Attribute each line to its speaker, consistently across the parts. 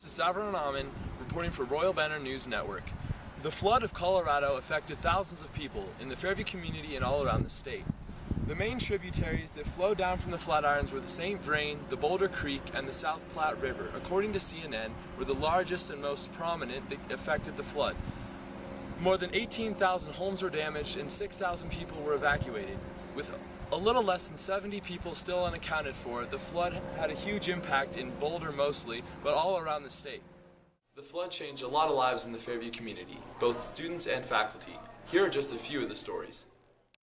Speaker 1: This is Savron Amin reporting for Royal Banner News Network. The flood of Colorado affected thousands of people in the Fairview community and all around the state. The main tributaries that flowed down from the Flatirons were the St. Vrain, the Boulder Creek, and the South Platte River. According to CNN, were the largest and most prominent that affected the flood. More than 18,000 homes were damaged and 6,000 people were evacuated. With a little less than 70 people still unaccounted for, the flood had a huge impact in Boulder mostly, but all around the state. The flood changed a lot of lives in the Fairview community, both students and faculty. Here are just a few of the stories.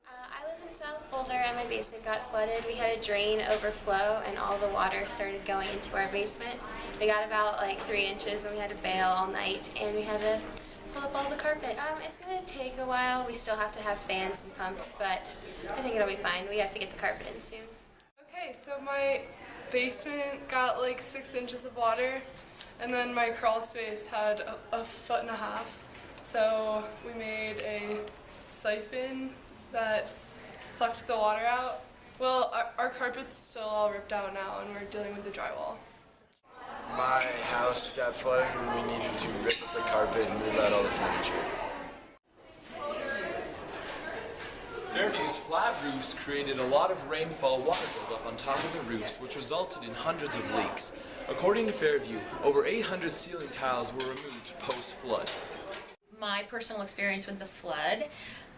Speaker 2: I live in South Boulder and my basement got flooded. We had a drain overflow and all the water started going into our basement. We got about like 3 inches and we had to bail all night and we had to pull up all the carpet. It's going to take a while. We still have to have fans and pumps, but I think it'll be fine. We have to get the carpet in soon.
Speaker 3: Okay, so my basement got like 6 inches of water and then my crawl space had a foot and a half. So we made a siphon that sucked the water out. Well, our carpet's still all ripped out now and we're dealing with the drywall.
Speaker 4: My house got flooded and we needed to rip up the carpet and move out all the furniture.
Speaker 1: Fairview's flat roofs created a lot of rainfall water buildup on top of the roofs, which resulted in hundreds of leaks. According to Fairview, over 800 ceiling tiles were removed post-flood.
Speaker 5: My personal experience with the flood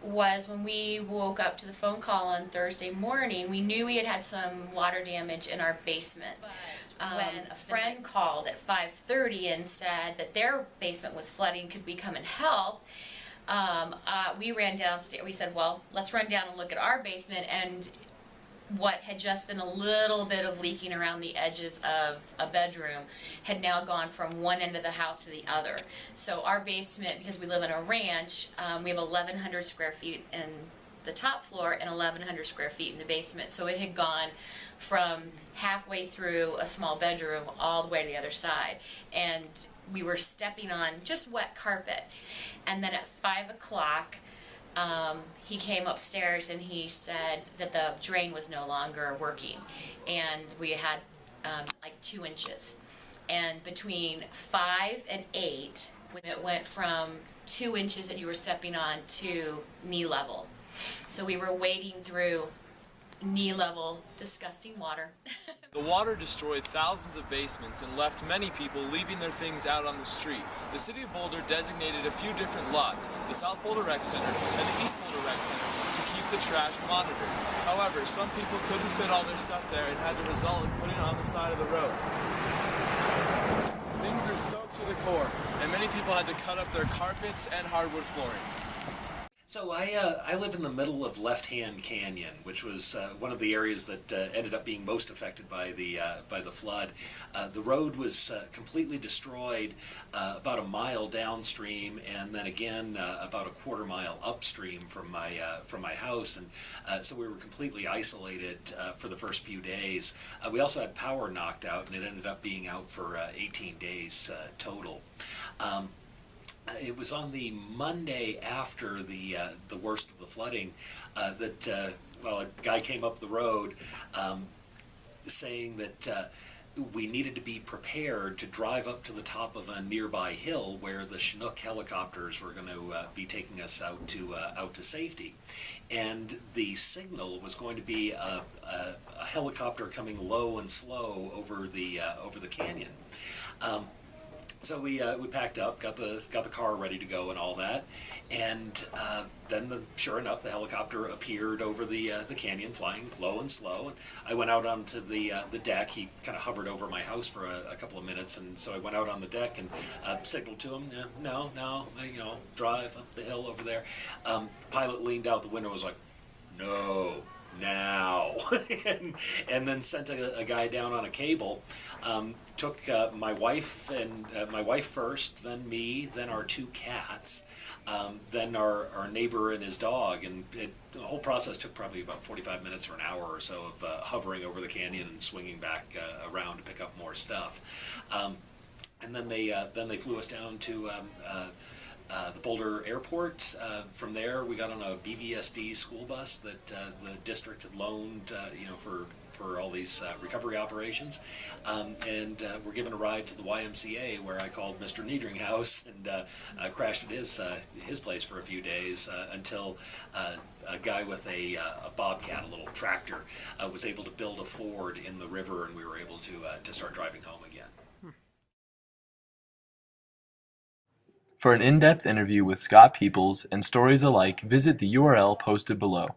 Speaker 5: was when we woke up to the phone call on Thursday morning. We knew we had had some water damage in our basement. When a friend called at 5:30 and said that their basement was flooding, could we come and help? We ran downstairs. We said, well, let's run down and look at our basement, and what had just been a little bit of leaking around the edges of a bedroom had now gone from one end of the house to the other. So our basement, because we live in a ranch, we have 1,100 square feet in the top floor and 1,100 square feet in the basement. So it had gone from halfway through a small bedroom all the way to the other side. And we were stepping on just wet carpet. And then at 5 o'clock, he came upstairs and he said that the drain was no longer working. And we had like 2 inches. And between 5 and 8, it went from 2 inches that you were stepping on to knee level. So we were wading through knee-level, disgusting water.
Speaker 1: The water destroyed thousands of basements and left many people leaving their things out on the street. The City of Boulder designated a few different lots, the South Boulder Rec Center and the East Boulder Rec Center, to keep the trash monitored. However, some people couldn't fit all their stuff there and had to result in putting it on the side of the road. Things are soaked to the core, and many people had to cut up their carpets and hardwood flooring.
Speaker 6: So I live in the middle of Left Hand Canyon, which was one of the areas that ended up being most affected by the flood. The road was completely destroyed about a mile downstream, and then again about a quarter mile upstream from my house, and so we were completely isolated for the first few days. We also had power knocked out, and it ended up being out for 18 days total. It was on the Monday after the worst of the flooding that a guy came up the road saying that we needed to be prepared to drive up to the top of a nearby hill where the Chinook helicopters were going to be taking us out to safety, and the signal was going to be a helicopter coming low and slow over the canyon. So we packed up, got the car ready to go and all that, and then sure enough, the helicopter appeared over the canyon, flying low and slow. And I went out onto the deck. He kind of hovered over my house for a couple of minutes, and so I went out on the deck and signaled to him, no, drive up the hill over there. The pilot leaned out the window, and was like, no. Now, and then sent a guy down on a cable. Took my wife first, then me, then our 2 cats, then our neighbor and his dog, and the whole process took probably about 45 minutes or an hour or so of hovering over the canyon and swinging back around to pick up more stuff. And then they flew us down to the Boulder airport. From there, we got on a BVSD school bus that the district had loaned, for all these recovery operations, and we're given a ride to the YMCA, where I called Mr. Niedringhaus and crashed at his place for a few days until a guy with a bobcat, a little tractor, was able to build a ford in the river, and we were able to start driving home again.
Speaker 1: For an in-depth interview with Scott Peoples and stories alike, visit the URL posted below.